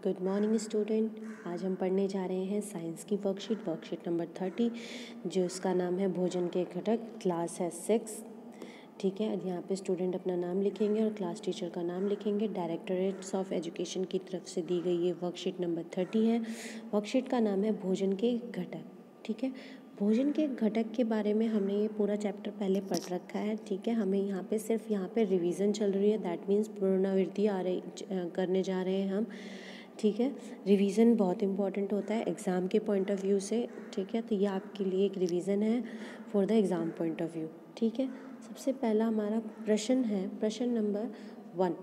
Good morning student. आज हम पढ़ने जा रहे हैं साइंस की वर्कशीट नंबर 30, जो इसका नाम है भोजन के घटक। क्लास है 6। ठीक है, यहाँ पे स्टूडेंट अपना नाम लिखेंगे और क्लास टीचर का नाम लिखेंगे। डायरेक्टरेट्स ऑफ एजुकेशन की तरफ से दी गई ये वर्कशीट नंबर 30 है। वर्कशीट का नाम है भोजन के घटक। ठीक है, भोजन के घटक के बारे में हमने ये पूरा चैप्टर पहले पढ़ रखा है। ठीक है, हमें यहाँ पे सिर्फ रिवीजन चल रही है, दैट मीन्स पुनरावृत्ति करने जा रहे हैं हम। ठीक है, रिवीजन बहुत इंपॉर्टेंट होता है एग्ज़ाम के पॉइंट ऑफ व्यू से। ठीक है, तो ये आपके लिए एक रिवीजन है for the exam point of view. ठीक है, सबसे पहला हमारा प्रश्न है, प्रश्न नंबर 1।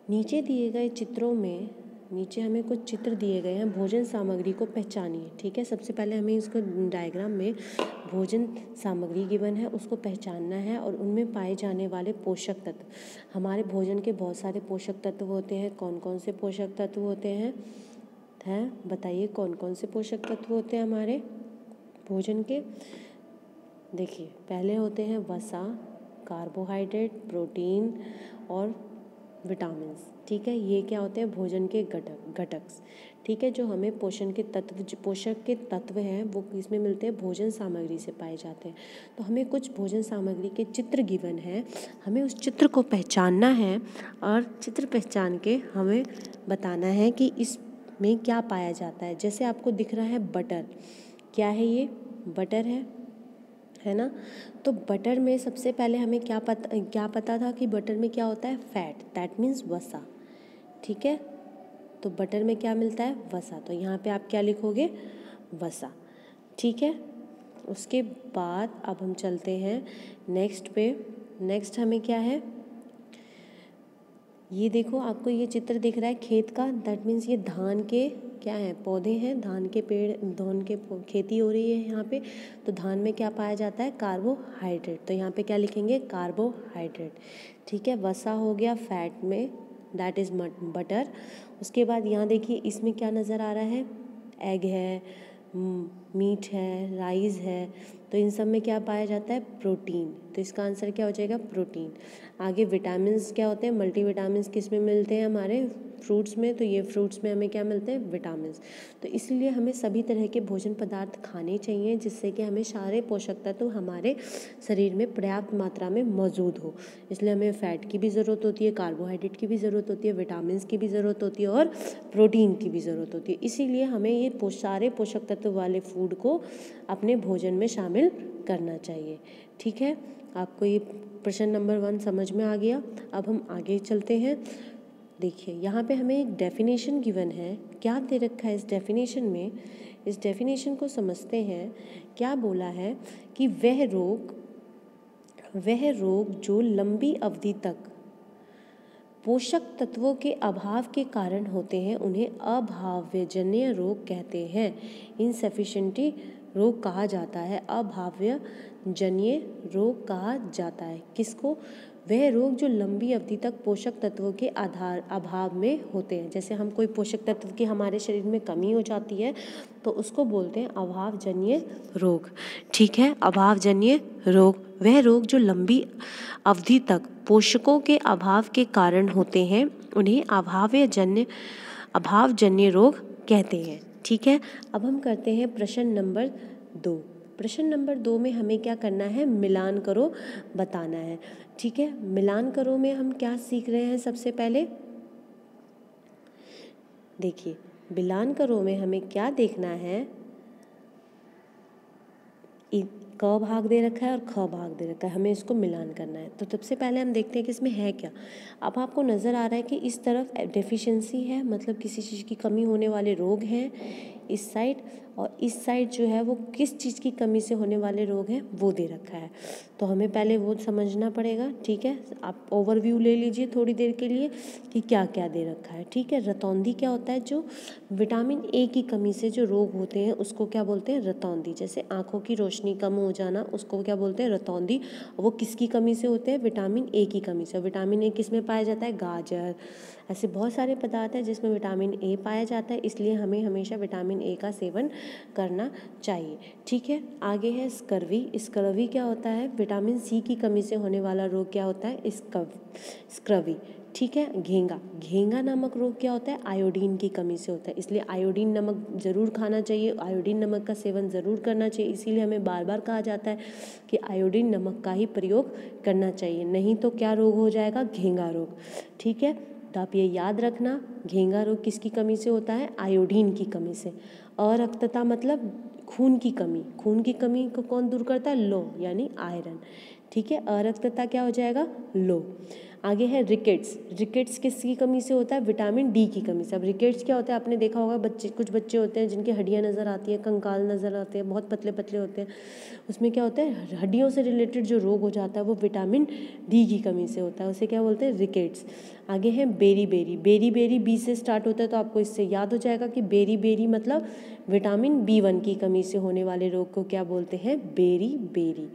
नीचे दिए गए चित्रों में, नीचे हमें कुछ चित्र दिए गए हैं, भोजन सामग्री को पहचानिए। ठीक है, सबसे पहले हमें इसको डायग्राम में भोजन सामग्री गिवन है, उसको पहचानना है और उनमें पाए जाने वाले पोषक तत्व। हमारे भोजन के बहुत सारे पोषक तत्व होते हैं। कौन कौन से पोषक तत्व होते हैं बताइए, कौन कौन से पोषक तत्व होते हैं हमारे भोजन के? देखिए, पहले होते हैं वसा, कार्बोहाइड्रेट, प्रोटीन और विटामिन्स। ठीक है, ये क्या होते हैं? भोजन के घटक। ठीक है, जो हमें पोषक के तत्व हैं वो इसमें मिलते हैं, भोजन सामग्री से पाए जाते हैं। तो हमें कुछ भोजन सामग्री के चित्र गिवन है, हमें उस चित्र को पहचानना है और चित्र पहचान के हमें बताना है कि इसमें क्या पाया जाता है। जैसे आपको दिख रहा है बटर, क्या है ये? बटर है ना? तो बटर में सबसे पहले हमें क्या पता था कि बटर में क्या होता है? फैट, दैट मीन्स वसा। ठीक है, तो बटर में क्या मिलता है? वसा। तो यहाँ पे आप क्या लिखोगे? वसा। ठीक है, उसके बाद अब हम चलते हैं नेक्स्ट पे। नेक्स्ट हमें क्या है? ये देखो, आपको ये चित्र दिख रहा है खेत का, दैट मीन्स ये धान के क्या है? पौधे हैं, धान के पेड़, धान के खेती हो रही है यहाँ पे। तो धान में क्या पाया जाता है? कार्बोहाइड्रेट। तो यहाँ पे क्या लिखेंगे? कार्बोहाइड्रेट। ठीक है, वसा हो गया फैट में, दैट इज़ बटर। उसके बाद यहाँ देखिए, इसमें क्या नज़र आ रहा है? एग है, मीट है, राइस है। तो इन सब में क्या पाया जाता है? प्रोटीन। तो इसका आंसर क्या हो जाएगा? प्रोटीन। आगे विटामिन्स क्या होते हैं? मल्टीविटामिन्स किस में मिलते हैं? हमारे फ्रूट्स में। तो ये फ्रूट्स में हमें क्या मिलते हैं? विटामिन्स। तो इसलिए हमें सभी तरह के भोजन पदार्थ खाने चाहिए, जिससे कि हमें सारे पोषक तत्व हमारे शरीर में पर्याप्त मात्रा में मौजूद हो। इसलिए हमें फैट की भी ज़रूरत होती है, कार्बोहाइड्रेट की भी ज़रूरत होती है, विटामिन्स की भी ज़रूरत होती है और प्रोटीन की भी ज़रूरत होती है। इसीलिए हमें ये सारे पोषक तत्व वाले फूड को अपने भोजन में शामिल करना चाहिए। ठीक है, आपको ये प्रश्न नंबर 1 समझ में आ गया। अब हम आगे चलते हैं। देखिए, यहाँ पे हमें एक डेफिनेशन गिवन है। क्या दे रखा है इस डेफिनेशन में? इस डेफिनेशन को समझते हैं। क्या बोला है कि वह रोग जो लंबी अवधि तक पोषक तत्वों के अभाव के कारण होते हैं, उन्हें अभावजन्य रोग कहते हैं। इनसफिशिएंटी रोग कहा जाता है, अभावजन्य रोग कहा जाता है। किसको? वह रोग जो लंबी अवधि तक पोषक तत्वों के अभाव में होते हैं। जैसे हम कोई पोषक तत्व की हमारे शरीर में कमी हो जाती है, तो उसको बोलते हैं अभावजन्य रोग। ठीक है, अभावजन्य रोग वह रोग जो लंबी अवधि तक पोषकों के अभाव के कारण होते हैं, उन्हें अभावजन्य रोग कहते हैं। ठीक है, अब हम करते हैं प्रश्न नंबर 2। प्रश्न नंबर 2 में हमें क्या करना है? मिलान करो बताना है। ठीक है, मिलान करो में हम क्या सीख रहे हैं? सबसे पहले देखिए, मिलान करो में हमें क्या देखना है? क भाग दे रखा है और ख भाग दे रखा है, हमें इसको मिलान करना है। तो सबसे पहले हम देखते हैं कि इसमें है क्या। अब आपको नज़र आ रहा है कि इस तरफ डेफिशिएंसी है, मतलब किसी चीज़ की कमी होने वाले रोग हैं इस साइड, और इस साइड जो है वो किस चीज़ की कमी से होने वाले रोग हैं वो दे रखा है। तो हमें पहले वो समझना पड़ेगा। ठीक है, आप ओवरव्यू ले लीजिए थोड़ी देर के लिए कि क्या क्या दे रखा है। ठीक है, रतौंधी क्या होता है? जो विटामिन ए की कमी से जो रोग होते हैं उसको क्या बोलते हैं? रतौंधी। जैसे आँखों की रोशनी कम हो जाना, उसको क्या बोलते हैं? रतौंधी। वो किसकी कमी से होते हैं? विटामिन ए की कमी से। विटामिन ए किस में पाया जाता है? गाजर, ऐसे बहुत सारे पदार्थ हैं जिसमें विटामिन ए पाया जाता है, इसलिए हमें हमेशा विटामिन ए का सेवन करना चाहिए। ठीक है, आगे है स्कर्वी। स्कर्वी क्या होता है? विटामिन सी की कमी से होने वाला रोग क्या होता है? स्कर्वी। ठीक है। घेंगा, घेंगा नामक रोग क्या होता है? आयोडीन की कमी से होता है, इसलिए आयोडीन नमक ज़रूर खाना चाहिए, आयोडीन नमक का सेवन ज़रूर करना चाहिए। इसीलिए हमें बार बार कहा जाता है कि आयोडीन नमक का ही प्रयोग करना चाहिए, नहीं तो क्या रोग हो जाएगा? घेंगा रोग। ठीक है, तो आप ये याद रखना, घेंगा रोग किसकी कमी से होता है? आयोडीन की कमी से। अरक्तता मतलब खून की कमी, खून की कमी को कौन दूर करता है? लो यानी आयरन। ठीक है, अरक्तता क्या हो जाएगा? लो। आगे है रिकेट्स, रिकेट्स किसकी कमी से होता है? विटामिन डी की कमी से। अब रिकेट्स क्या होता है? आपने देखा होगा बच्चे, कुछ बच्चे होते हैं जिनकी हड्डियां नज़र आती हैं, कंकाल नज़र आते हैं, बहुत पतले पतले होते हैं, उसमें क्या होता है? हड्डियों से रिलेटेड जो रोग हो जाता है वो विटामिन डी की कमी से होता है, उसे क्या बोलते हैं? रिकेट्स। आगे है berry berry, berry berry B से स्टार्ट होता है, तो आपको इससे याद हो जाएगा कि बेरी बेरी मतलब विटामिन B1 की कमी से होने वाले रोग को क्या बोलते हैं? Beriberi.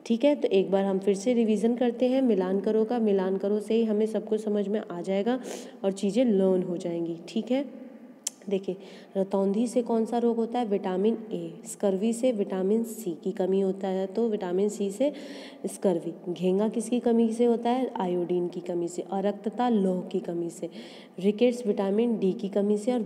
ठीक है, तो एक बार हम फिर से रिवीजन करते हैं मिलान करो का। मिलान करो से ही हमें सब कुछ समझ में आ जाएगा और चीज़ें लर्न हो जाएंगी। ठीक है, देखिए, रतौंधी से कौन सा रोग होता है? Vitamin A. स्कर्वी से विटामिन सी की कमी होता है, तो विटामिन सी से स्कर्वी। घेंगा किसकी कमी से होता है? आयोडीन की कमी से। अरक्तता लौह की कमी से। रिकेट्स विटामिन डी की कमी से, और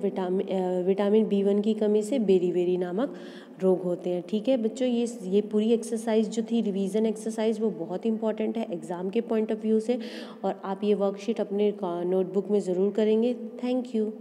विटामिन B1 की कमी से बेरी बेरी नामक रोग होते हैं। ठीक है बच्चों, ये पूरी एक्सरसाइज जो थी, रिवीजन एक्सरसाइज, वो बहुत इंपॉर्टेंट है एग्ज़ाम के पॉइंट ऑफ व्यू से, और आप ये वर्कशीट अपने नोटबुक में ज़रूर करेंगे। Thank you.